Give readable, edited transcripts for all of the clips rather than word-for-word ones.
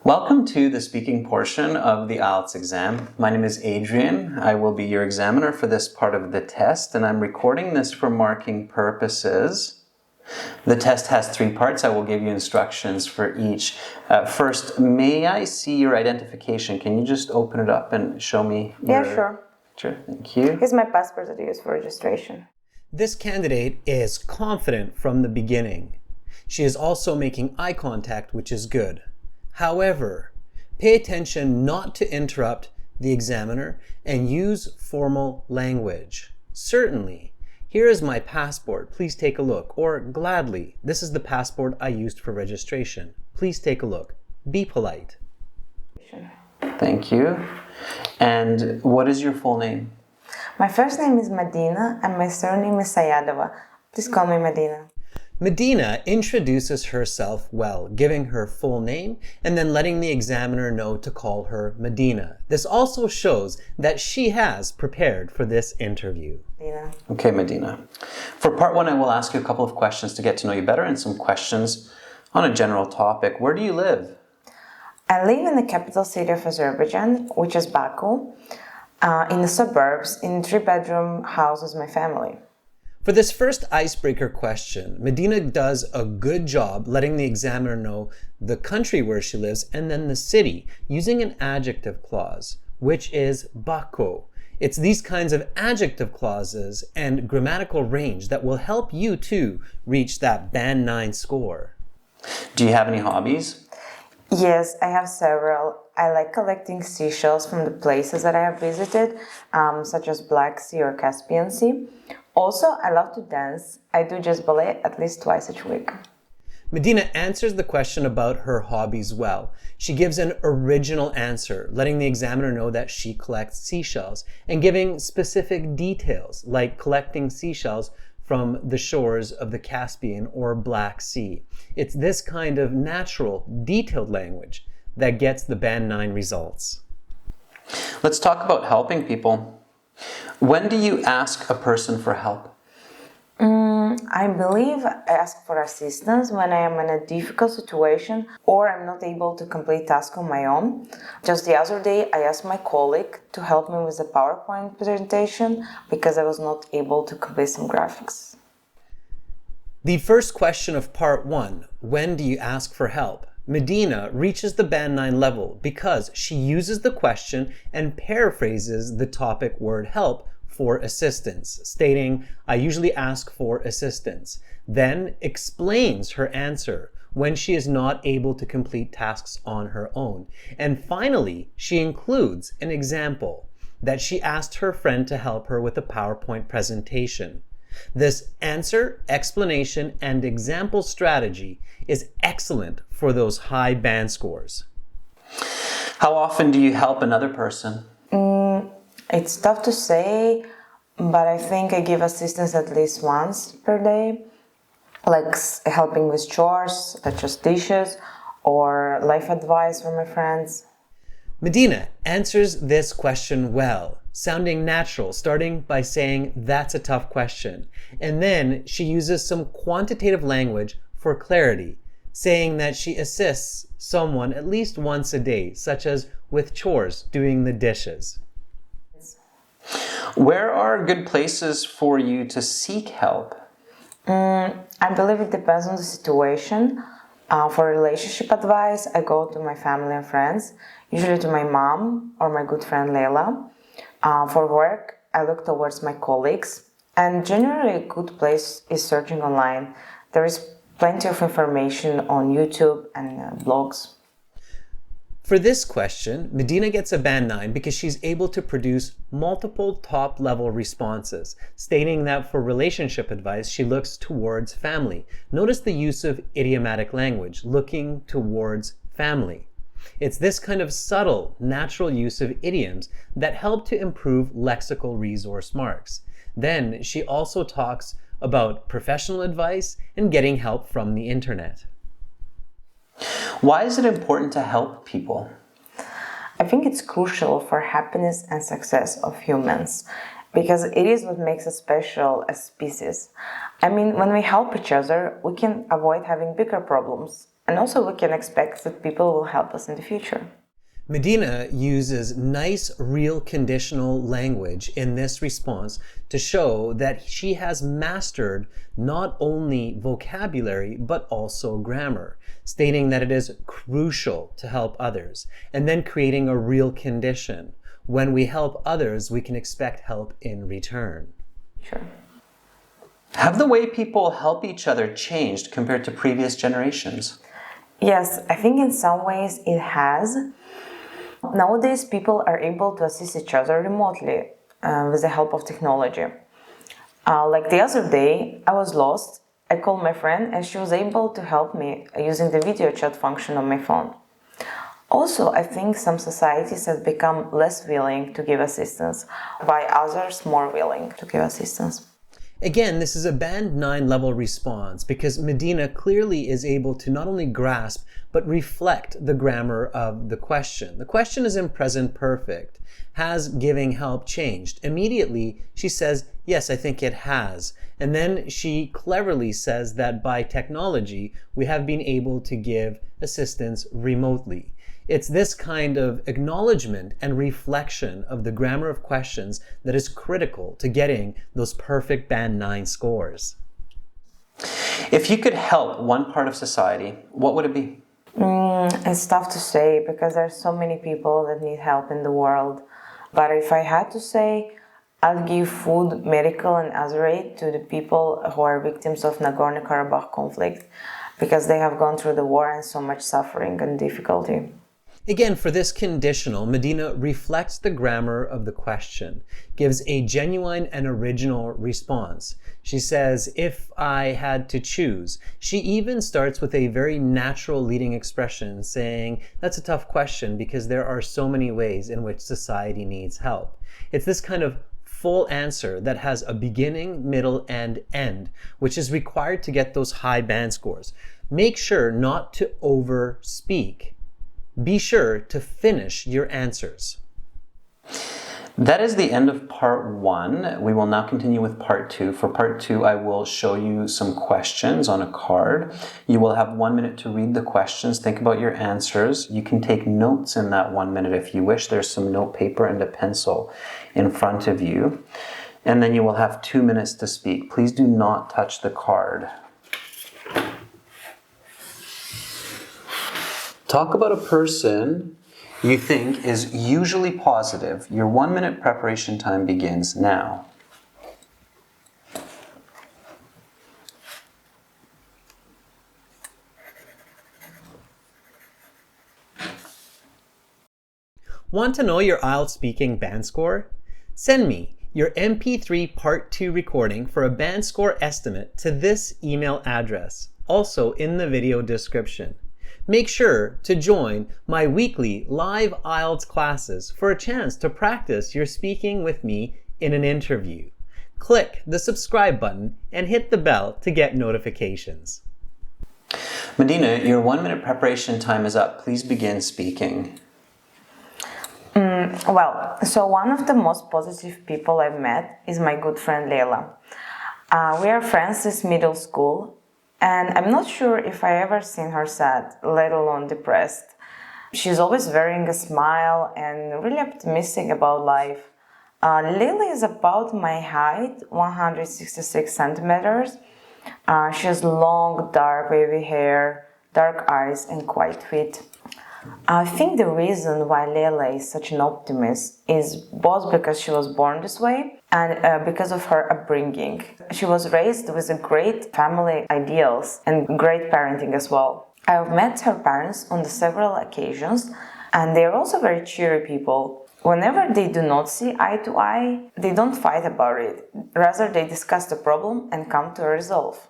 Welcome to the speaking portion of the IELTS exam. My name is Adrian. I will be your examiner for this part of the test, and I'm recording this for marking purposes. The test has 3 parts. I will give you instructions for each. First, may I see your identification? Can you just open it up and show me your... Yeah, sure. Sure, thank you. Here's my passport that I use for registration. This candidate is confident from the beginning. She is also making eye contact, which is good. However, pay attention not to interrupt the examiner and use formal language. Certainly, here is my passport. Please take a look. Or gladly, this is the passport I used for registration. Please take a look. Be polite. Thank you. And what is your full name? My first name is Medina and my surname is Sayadova. Please call me Medina. Medina introduces herself well, giving her full name and then letting the examiner know to call her Medina. This also shows that she has prepared for this interview. Medina. Okay, Medina. For part 1, I will ask you a couple of questions to get to know you better and some questions on a general topic. Where do you live? I live in the capital city of Azerbaijan, which is Baku, in the suburbs, in a 3-bedroom house with my family. For this first icebreaker question, Medina does a good job letting the examiner know the country where she lives and then the city using an adjective clause, which is Baku. It's these kinds of adjective clauses and grammatical range that will help you to reach that band 9 score. Do you have any hobbies? Yes, I have several. I like collecting seashells from the places that I have visited, such as Black Sea or Caspian Sea. Also, I love to dance. I do just ballet at least twice each week. Medina answers the question about her hobbies well. She gives an original answer, letting the examiner know that she collects seashells and giving specific details, like collecting seashells from the shores of the Caspian or Black Sea. It's this kind of natural, detailed language that gets the band 9 results. Let's talk about helping people. When do you ask a person for help? I believe I ask for assistance when I am in a difficult situation or I'm not able to complete tasks on my own. Just the other day, I asked my colleague to help me with the PowerPoint presentation because I was not able to complete some graphics. The first question of part 1, when do you ask for help? Medina reaches the band 9 level because she uses the question and paraphrases the topic word help for assistance, stating, I usually ask for assistance, then explains her answer when she is not able to complete tasks on her own. And finally, she includes an example that she asked her friend to help her with a PowerPoint presentation. This answer, explanation, and example strategy is excellent for those high band scores. How often do you help another person? It's tough to say, but I think I give assistance at least once per day, like helping with chores, such as dishes, or life advice from my friends. Medina answers this question well, sounding natural, starting by saying that's a tough question. And then she uses some quantitative language for clarity, saying that she assists someone at least once a day, such as with chores, doing the dishes. Where are good places for you to seek help? I believe it depends on the situation. For relationship advice, I go to my family and friends, usually to my mom or my good friend Leila. For work, I look towards my colleagues. And generally, a good place is searching online. There is plenty of information on YouTube and blogs. For this question, Medina gets a band 9 because she's able to produce multiple top-level responses, stating that for relationship advice, she looks towards family. Notice the use of idiomatic language, looking towards family. It's this kind of subtle, natural use of idioms that help to improve lexical resource marks. Then she also talks about professional advice and getting help from the internet. Why is it important to help people? I think it's crucial for happiness and success of humans. because it is what makes us special as species. I mean, when we help each other, we can avoid having bigger problems, and also we can expect that people will help us in the future. Medina uses nice, real conditional language in this response to show that she has mastered not only vocabulary but also grammar, stating that it is crucial to help others, and then creating a real condition. When we help others, we can expect help in return. Sure. Have the way people help each other changed compared to previous generations? Yes, I think in some ways it has. Nowadays, people are able to assist each other remotely with the help of technology. Like the other day, I was lost. I called my friend and she was able to help me using the video chat function on my phone. Also, I think some societies have become less willing to give assistance, while others more willing to give assistance. Again, this is a Band 9 level response because Medina clearly is able to not only grasp but reflect the grammar of the question. The question is in present perfect. Has giving help changed? Immediately, she says, yes, I think it has. And then she cleverly says that by technology, we have been able to give assistance remotely. It's this kind of acknowledgement and reflection of the grammar of questions that is critical to getting those perfect Band 9 scores. If you could help one part of society, what would it be? It's tough to say because there are so many people that need help in the world. But if I had to say, I'd give food, medical and other aid to the people who are victims of Nagorno-Karabakh conflict because they have gone through the war and so much suffering and difficulty. Again, for this conditional, Medina reflects the grammar of the question, gives a genuine and original response. She says, if I had to choose. She even starts with a very natural leading expression saying, that's a tough question because there are so many ways in which society needs help. It's this kind of full answer that has a beginning, middle, and end, which is required to get those high band scores. Make sure not to over-speak. Be sure to finish your answers. That is the end of part 1. We will now continue with part 2. For part 2, I will show you some questions on a card. You will have 1 minute to read the questions, think about your answers. You can take notes in that 1 minute if you wish. There's some note paper and a pencil in front of you. And then you will have 2 minutes to speak. Please do not touch the card. Talk about a person you think is usually positive. Your 1 minute preparation time begins now. Want to know your IELTS speaking band score? Send me your MP3 Part 2 recording for a band score estimate to this email address, also in the video description. Make sure to join my weekly live IELTS classes for a chance to practice your speaking with me in an interview. Click the subscribe button and hit the bell to get notifications. Medina, your 1 minute preparation time is up. Please begin speaking. So one of the most positive people I've met is my good friend Leila. We are friends since middle school. And I'm not sure if I ever seen her sad, let alone depressed. She's always wearing a smile and really optimistic about life. Lily is about my height, 166 centimeters. She has long, dark, wavy hair, dark eyes, and quite fit. I think the reason why Leila is such an optimist is both because she was born this way and because of her upbringing. She was raised with a great family ideals and great parenting as well. I've met her parents on several occasions and they are also very cheery people. Whenever they do not see eye to eye, they don't fight about it. Rather, they discuss the problem and come to a resolve.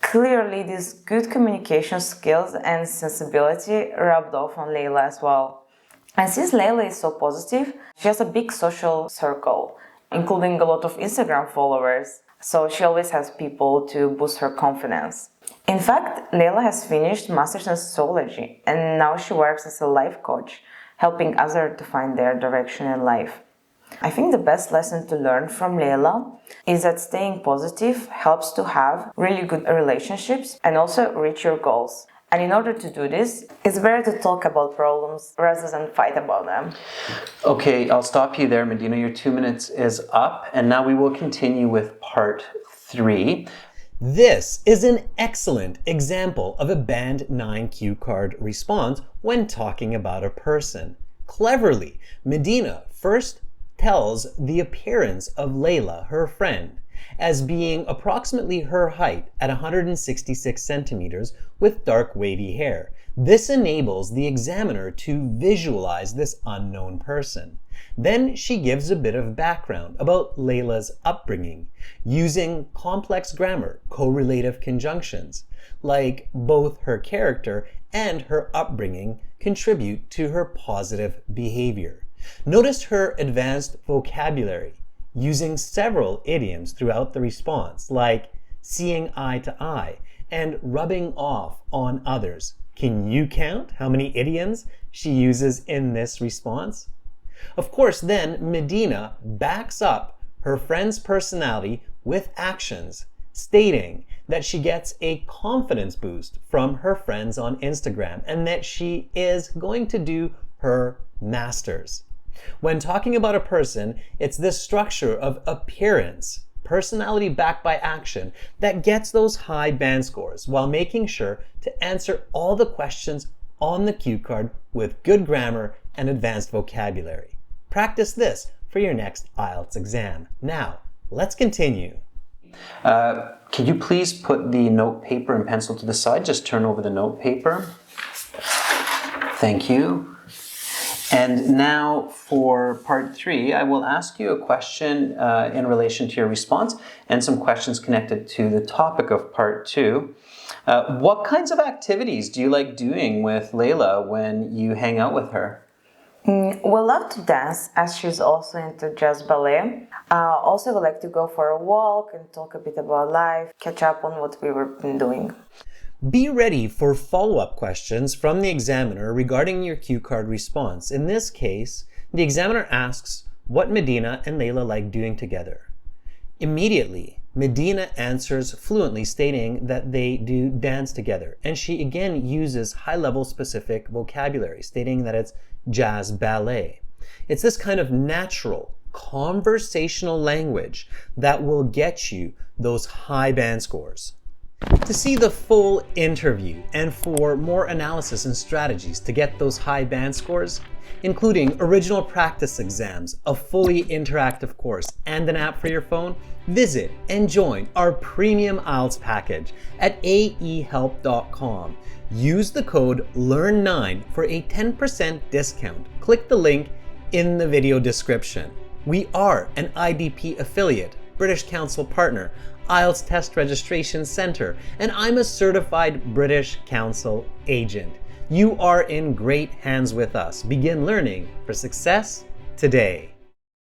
Clearly, these good communication skills and sensibility rubbed off on Leila as well. And since Leila is so positive, she has a big social circle, including a lot of Instagram followers. So she always has people to boost her confidence. In fact, Leila has finished Masters in Sociology and now she works as a life coach, helping others to find their direction in life. I think the best lesson to learn from Leila is that staying positive helps to have really good relationships and also reach your goals. And in order to do this, it's better to talk about problems rather than fight about them. Okay, I'll stop you there, Medina. Your 2 minutes is up, and now we will continue with part 3. This is an excellent example of a Band 9 cue card response when talking about a person. Cleverly, Medina first tells the appearance of Layla, her friend, as being approximately her height at 166 centimeters with dark wavy hair. This enables the examiner to visualize this unknown person. Then she gives a bit of background about Layla's upbringing, using complex grammar, correlative conjunctions, like both her character and her upbringing contribute to her positive behavior. Notice her advanced vocabulary, using several idioms throughout the response, like seeing eye to eye and rubbing off on others. Can you count how many idioms she uses in this response? Of course, then Medina backs up her friend's personality with actions, stating that she gets a confidence boost from her friends on Instagram and that she is going to do her master's. When talking about a person, it's this structure of appearance, personality backed by action, that gets those high band scores while making sure to answer all the questions on the cue card with good grammar and advanced vocabulary. Practice this for your next IELTS exam. Now, let's continue. Can you please put the note paper and pencil to the side? Just turn over the note paper. Thank you. And now for part 3, I will ask you a question in relation to your response and some questions connected to the topic of part 2. What kinds of activities do you like doing with Layla when you hang out with her? We love to dance, as she's also into jazz ballet. Also, we like to go for a walk and talk a bit about life, catch up on what we were doing. Be ready for follow-up questions from the examiner regarding your cue card response. In this case, the examiner asks what Medina and Layla like doing together. Immediately, Medina answers fluently, stating that they do dance together. And she again uses high-level specific vocabulary, stating that it's jazz ballet. It's this kind of natural, conversational language that will get you those high band scores. To see the full interview and for more analysis and strategies to get those high band scores, including original practice exams, a fully interactive course, and an app for your phone, visit and join our premium IELTS package at aehelp.com. Use the code LEARN9 for a 10% discount. Click the link in the video description. We are an IDP affiliate, British Council partner, IELTS Test Registration Center, and I'm a certified British Council agent. You are in great hands with us. Begin learning for success today.